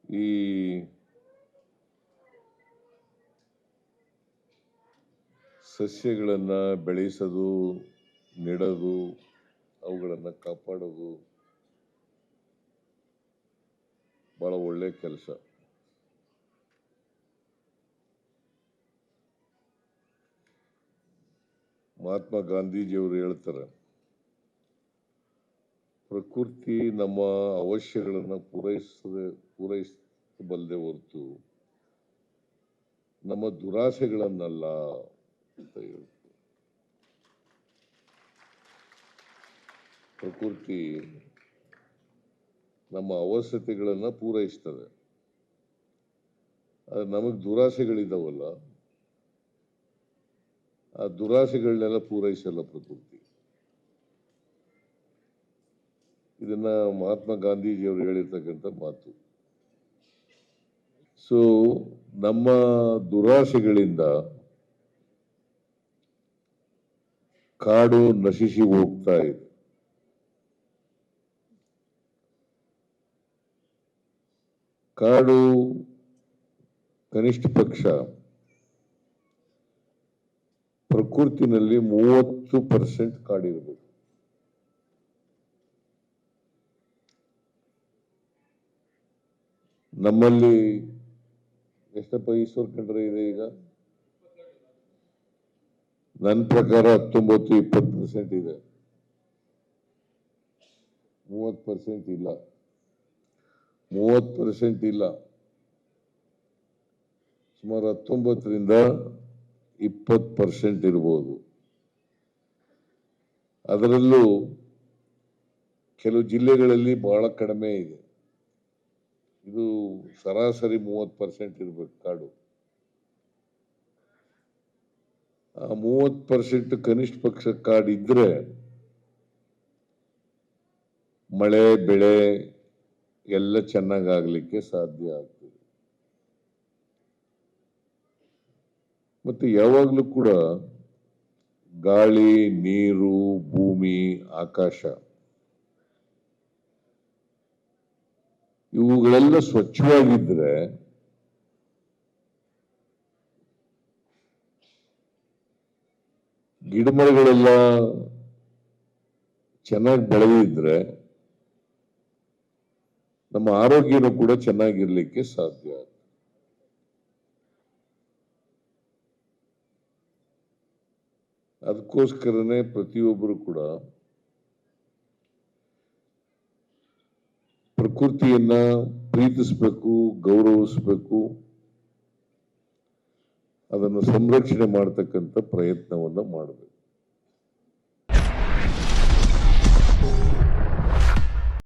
ಈ ಸಸ್ಯಗಳನ್ನು ಬೆಳೆಸೋದು, ನೆಡೋದು, ಅವುಗಳನ್ನು ಕಾಪಾಡೋದು ಬಹಳ ಒಳ್ಳೆ ಕೆಲಸ. ಮಹಾತ್ಮ ಗಾಂಧೀಜಿಯವರು ಹೇಳ್ತಾರೆ, ಪ್ರಕೃತಿ ನಮ್ಮ ಅವಶ್ಯಗಳನ್ನು ಪೂರೈಸಬಲ್ಲದೆ ಹೊರತು ನಮ್ಮ ದುರಾಸೆಗಳನ್ನಲ್ಲ ಅಂತ ಹೇಳ್ತಾರೆ. ಪ್ರಕೃತಿ ನಮ್ಮ ಅವಶ್ಯಕತೆಗಳನ್ನು ಪೂರೈಸ್ತದೆ. ನಮಗೆ ದುರಾಸೆಗಳಿದಾವಲ್ಲ, ಆ ದುರಾಸೆಗಳನ್ನೆಲ್ಲ ಪೂರೈಸಲ್ಲ ಪ್ರಕೃತಿ. ಇದನ್ನ ಮಹಾತ್ಮ ಗಾಂಧೀಜಿಯವರು ಹೇಳಿರ್ತಕ್ಕಂಥ ಮಾತು. ಸೊ ನಮ್ಮ ದುರಾಸೆಗಳಿಂದ ಕಾಡು ನಶಿಸಿ ಹೋಗ್ತಾ ಇದೆ. ಕಾಡು ಕನಿಷ್ಠ ಪಕ್ಷ ಪ್ರಕೃತಿನಲ್ಲಿ 30% ಕಾಡಿರಬೇಕು. ನಮ್ಮಲ್ಲಿ ಎಷ್ಟಪ್ಪ ಈಶ್ವರ್ ಖಂಡ್ರೆ ಇದೆ ಈಗ? ನನ್ನ ಪ್ರಕಾರ 19-20% ಇದೆ. 30% ಇಲ್ಲ. 30% ಇಲ್ಲ. ಸುಮಾರು 19-20% ಇರಬಹುದು. ಅದರಲ್ಲೂ ಕೆಲವು ಜಿಲ್ಲೆಗಳಲ್ಲಿ ಬಹಳ ಕಡಿಮೆ ಇದೆ. ಇದು ಸರಾಸರಿ 30% ಇರಬೇಕು ಕಾಡು. ಆ 30% ಕನಿಷ್ಠ ಪಕ್ಷ ಕಾಡಿದ್ರೆ ಮಳೆ ಬೆಳೆ ಎಲ್ಲ ಚೆನ್ನಾಗಾಗ್ಲಿಕ್ಕೆ ಸಾಧ್ಯ ಆಗ್ತದೆ. ಮತ್ತೆ ಯಾವಾಗಲೂ ಕೂಡ ಗಾಳಿ, ನೀರು, ಭೂಮಿ, ಆಕಾಶ ಇವುಗಳೆಲ್ಲ ಸ್ವಚ್ಛವಾಗಿದ್ರೆ ಗಿಡಮರಗಳೆಲ್ಲ ಚೆನ್ನಾಗಿ ಬೆಳೆದಿದ್ರೆ ನಮ್ಮ ಆರೋಗ್ಯನೂ ಕೂಡ ಚೆನ್ನಾಗಿರ್ಲಿಕ್ಕೆ ಸಾಧ್ಯ. ಅದಕ್ಕೋಸ್ಕರನೇ ಪ್ರತಿಯೊಬ್ಬರು ಕೂಡ ಪ್ರಕೃತಿಯನ್ನ ಪ್ರೀತಿಸಬೇಕು, ಗೌರವಿಸಬೇಕು, ಅದನ್ನು ಸಂರಕ್ಷಣೆ ಮಾಡತಕ್ಕಂಥ ಪ್ರಯತ್ನವನ್ನ ಮಾಡಬೇಕು.